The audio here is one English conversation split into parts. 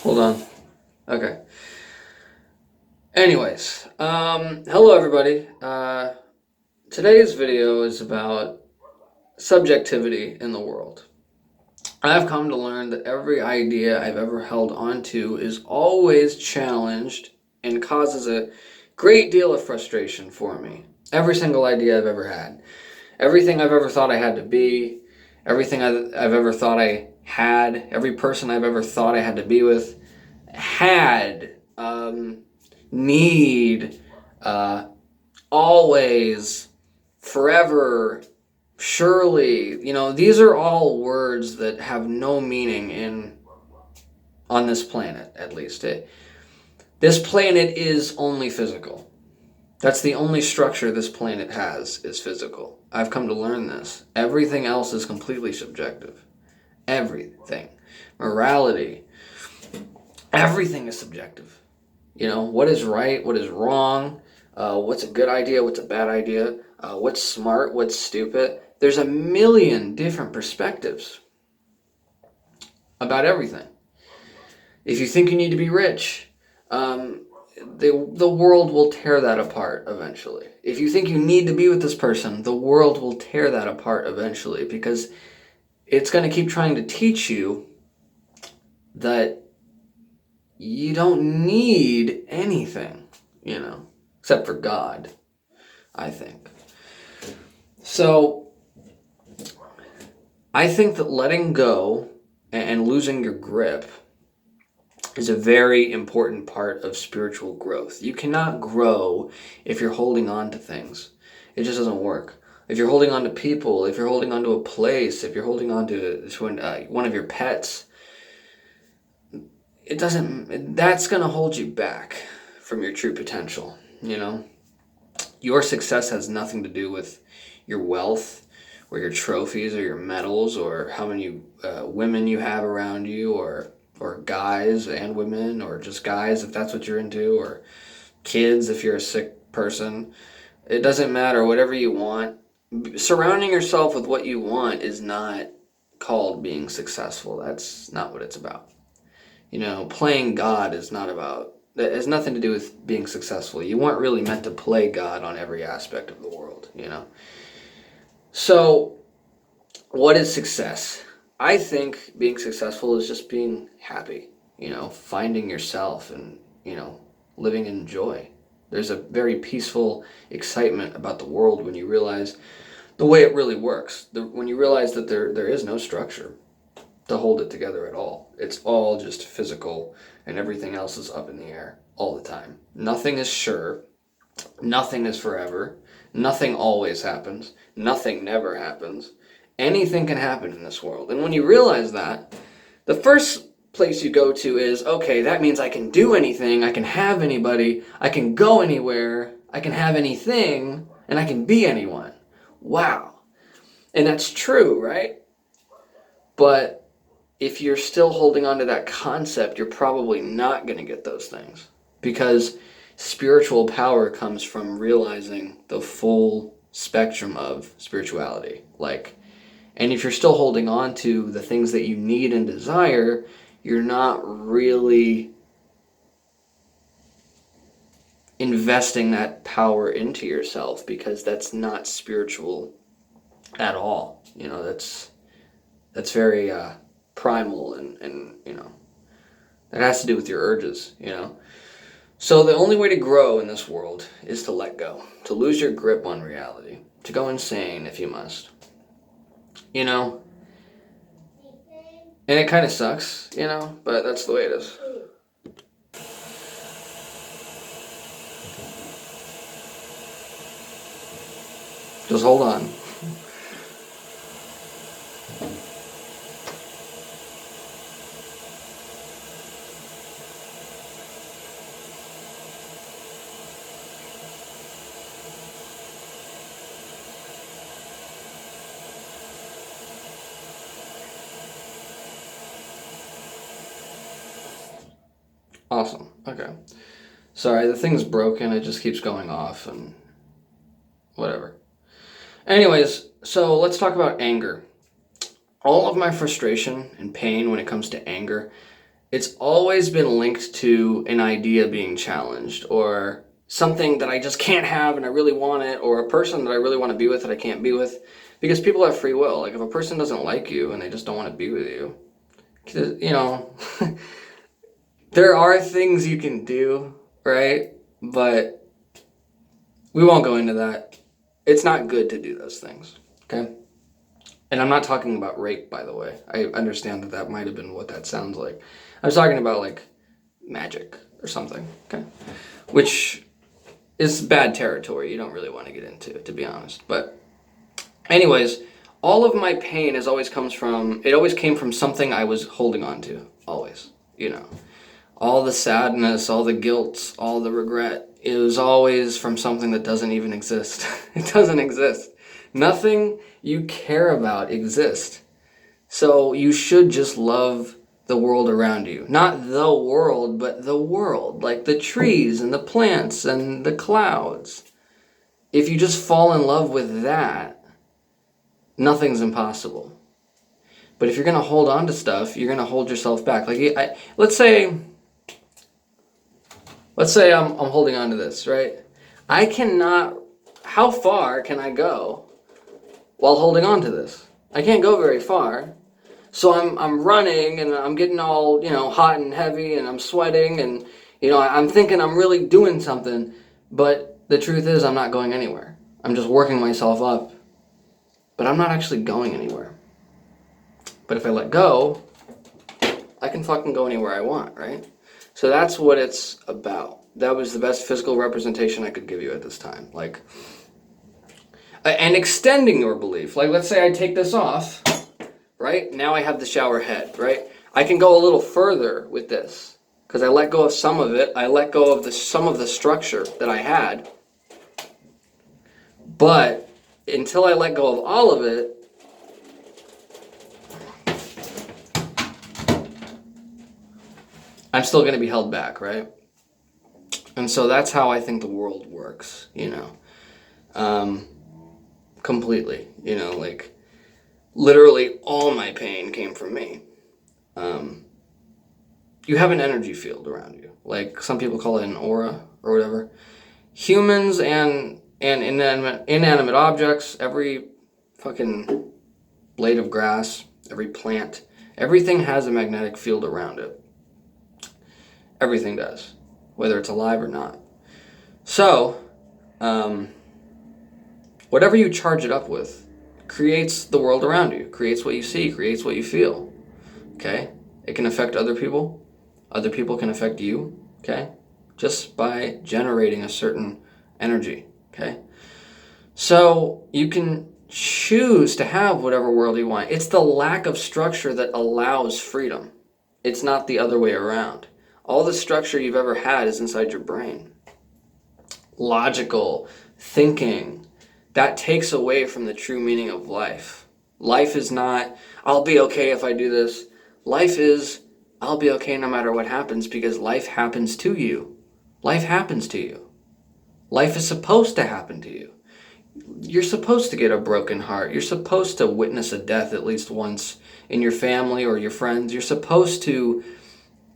Hold on. Okay. Anyways, hello everybody. Today's video is about subjectivity in the world. I've come to learn that every idea I've ever held onto is always challenged and causes a great deal of frustration for me. Every single idea I've ever had. Everything I've ever thought I had to be, everything I've ever thought I had, every person I've ever thought I had to be with, had, need, uh, always, forever, surely. These are all words that have no meaning on this planet, at least. This planet is only physical. That's the only structure this planet has, is physical. I've come to learn this. Everything else is completely subjective. Everything. Morality. Everything is subjective. What is right, what is wrong, what's a good idea, what's a bad idea, what's smart, what's stupid. There's a million different perspectives about everything. If you think you need to be rich, the world will tear that apart eventually. If you think you need to be with this person, the world will tear that apart eventually, because it's going to keep trying to teach you that you don't need anything, except for God, I think. So I think that letting go and losing your grip is a very important part of spiritual growth. You cannot grow if you're holding on to things. It just doesn't work. If you're holding on to people, if you're holding on to a place, if you're holding on to one of your pets, that's going to hold you back from your true potential. Your success has nothing to do with your wealth or your trophies or your medals or how many women you have around you, or guys and women, or just guys if that's what you're into, or kids if you're a sick person. It doesn't matter. Whatever you want, surrounding yourself with what you want is not called being successful. That's not what it's about. Playing God is not about, it has nothing to do with being successful. You weren't really meant to play God on every aspect of the world, So, what is success? I think being successful is just being happy, finding yourself and, living in joy. There's a very peaceful excitement about the world when you realize the way it really works. When you realize that there is no structure to hold it together at all. It's all just physical, and everything else is up in the air all the time. Nothing is sure. Nothing is forever. Nothing always happens. Nothing never happens. Anything can happen in this world. And when you realize that, the first place you go to is, okay, that means I can do anything, I can have anybody, I can go anywhere, I can have anything, and I can be anyone. Wow. And that's true, right? But if you're still holding on to that concept, you're probably not going to get those things, because spiritual power comes from realizing the full spectrum of spirituality. And if you're still holding on to the things that you need and desire, you're not really investing that power into yourself, because that's not spiritual at all. That's very primal, and that has to do with your urges. So the only way to grow in this world is to let go, to lose your grip on reality, to go insane if you must. And it kind of sucks, but that's the way it is. Just hold on. Awesome. Okay. Sorry, the thing's broken. It just keeps going off and whatever. Anyways, so let's talk about anger. All of my frustration and pain when it comes to anger it's always been linked to an idea being challenged, or something that I just can't have and I really want it, or a person that I really want to be with that I can't be with. Because people have free will. Like if a person doesn't like you and they just don't want to be with you, you know, there are things you can do, right? But we won't go into that. It's not good to do those things, okay? And I'm not talking about rape, by the way. I understand that that might have been what that sounds like. I was talking about like magic or something, okay? Which is bad territory. You don't really want to get into, to be honest. But anyways, all of my pain always came from something I was holding on to, always, you know. All the sadness, all the guilt, all the regret, it was always from something that doesn't even exist. It doesn't exist. Nothing you care about exists. So you should just love the world around you. Not the world, but the world. Like the trees and the plants and the clouds. If you just fall in love with that, nothing's impossible. But if you're going to hold on to stuff, you're going to hold yourself back. Like, let's say I'm holding on to this, right? I cannot, how far can I go while holding on to this? I can't go very far. So I'm running and I'm getting all, hot and heavy and I'm sweating and, I'm thinking I'm really doing something. But the truth is I'm not going anywhere. I'm just working myself up. But I'm not actually going anywhere. But if I let go, I can fucking go anywhere I want, right? So that's what it's about. That was the best physical representation I could give you at this time. Like, and extending your belief. Like, let's say I take this off, right? Now I have the shower head, right? I can go a little further with this because I let go of some of it. I let go of some of the structure that I had. But until I let go of all of it, I'm still going to be held back, right? And so that's how I think the world works, completely, like literally all my pain came from me. You have an energy field around you. Like some people call it an aura or whatever. Humans and inanimate objects, every fucking blade of grass, every plant, everything has a magnetic field around it. Everything does, whether it's alive or not. So, whatever you charge it up with creates the world around you, creates what you see, creates what you feel, okay? It can affect other people. Other people can affect you, okay? Just by generating a certain energy, okay? So, you can choose to have whatever world you want. It's the lack of structure that allows freedom. It's not the other way around. All the structure you've ever had is inside your brain. Logical thinking, that takes away from the true meaning of life. Life is not, I'll be okay if I do this. Life is, I'll be okay no matter what happens because life happens to you. Life happens to you. Life is supposed to happen to you. You're supposed to get a broken heart. You're supposed to witness a death at least once in your family or your friends. You're supposed to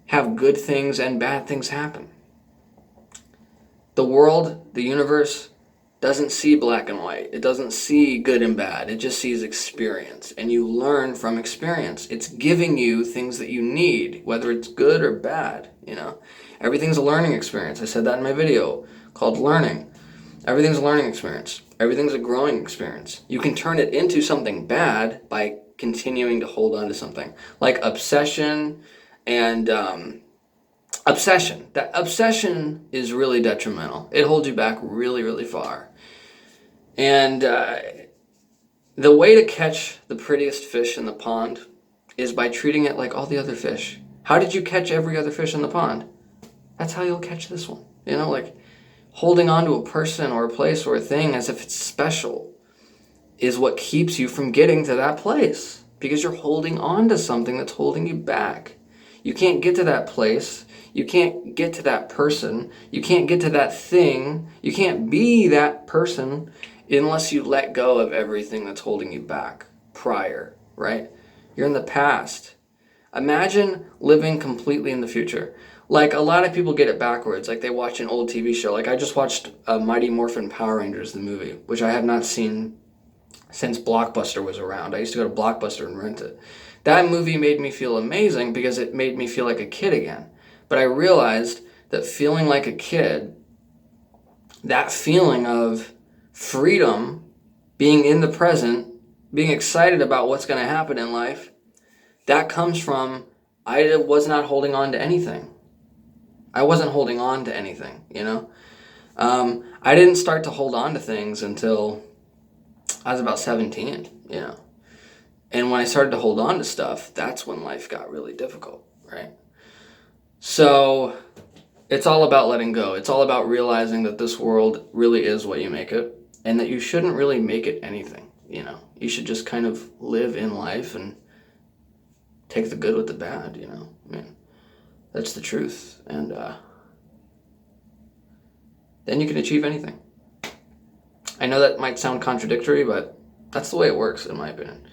have good things and bad things happen. The world, the universe, doesn't see black and white. It doesn't see good and bad. It just sees experience. And you learn from experience. It's giving you things that you need, whether it's good or bad, Everything's a learning experience. I said that in my video called Learning. Everything's a learning experience. Everything's a growing experience. You can turn it into something bad by continuing to hold on to something. Like obsession and obsession. That obsession is really detrimental. It holds you back really, really far. And the way to catch the prettiest fish in the pond is by treating it like all the other fish. How did you catch every other fish in the pond? That's how you'll catch this one. Like holding on to a person or a place or a thing as if it's special is what keeps you from getting to that place. Because you're holding on to something that's holding you back. You can't get to that place. You can't get to that person. You can't get to that thing. You can't be that person unless you let go of everything that's holding you back prior, right? You're in the past. Imagine living completely in the future. Like, a lot of people get it backwards. Like, they watch an old TV show. Like, I just watched Mighty Morphin Power Rangers, the movie, which I have not seen since Blockbuster was around. I used to go to Blockbuster and rent it. That movie made me feel amazing because it made me feel like a kid again. But I realized that feeling like a kid, that feeling of freedom, being in the present, being excited about what's going to happen in life, that comes from I was not holding on to anything. I wasn't holding on to anything, you know? I didn't start to hold on to things until I was about 17, you know? And when I started to hold on to stuff, that's when life got really difficult, right? So it's all about letting go. It's all about realizing that this world really is what you make it, and that you shouldn't really make it anything, you know? You should just kind of live in life and take the good with the bad, you know? I mean, that's the truth. And then you can achieve anything. I know that might sound contradictory, but that's the way it works, in my opinion.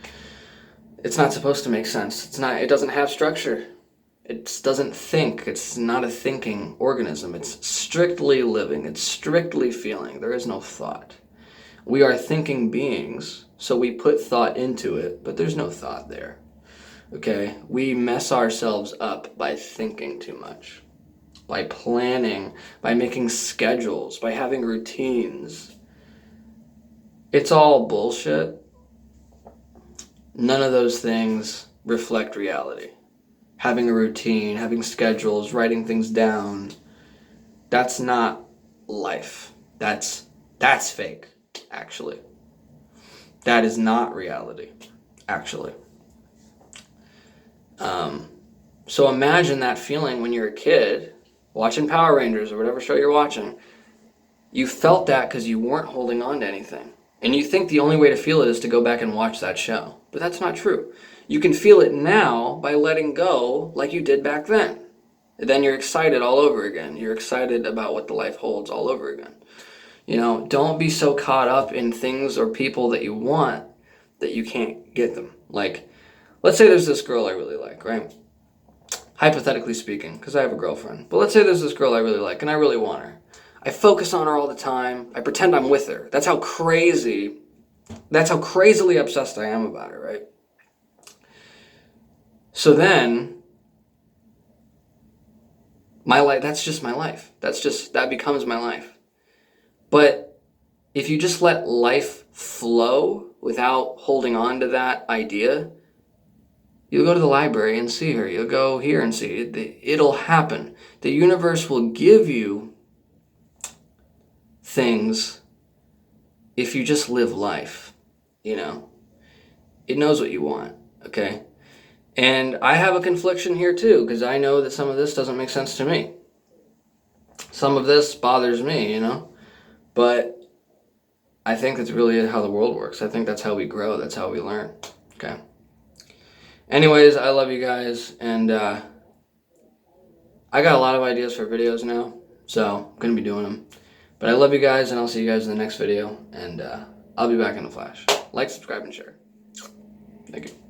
It's not supposed to make sense. It doesn't have structure. It doesn't think. It's not a thinking organism. It's strictly living. It's strictly feeling. There is no thought. We are thinking beings, so we put thought into it, but there's no thought there. Okay? We mess ourselves up by thinking too much, by planning, by making schedules, by having routines. It's all bullshit. None of those things reflect reality. Having a routine, having schedules, writing things down, that's not life. That's fake, actually. That is not reality, actually. So imagine that feeling when you're a kid, watching Power Rangers or whatever show you're watching. You felt that because you weren't holding on to anything. And you think the only way to feel it is to go back and watch that show. But that's not true. You can feel it now by letting go like you did back then. And then you're excited all over again. You're excited about what the life holds all over again. You know, don't be so caught up in things or people that you want that you can't get them. Like, let's say there's this girl I really like, right? Hypothetically speaking, because I have a girlfriend. But let's say there's this girl I really like and I really want her. I focus on her all the time. I pretend I'm with her. That's how crazily obsessed I am about her, right? So then, my life, that's just my life. That becomes my life. But if you just let life flow without holding on to that idea, you'll go to the library and see her. You'll go here and see it. It'll happen. The universe will give you things if you just live life, you know. It knows what you want, okay? And I have a confliction here too, because I know that some of this doesn't make sense to me. Some of this bothers me, you know? But I think that's really how the world works. I think that's how we grow. That's how we learn, okay? Anyways, I love you guys, and I got a lot of ideas for videos now, so I'm going to be doing them. But I love you guys, and I'll see you guys in the next video, and I'll be back in a flash. Like, subscribe, and share. Thank you.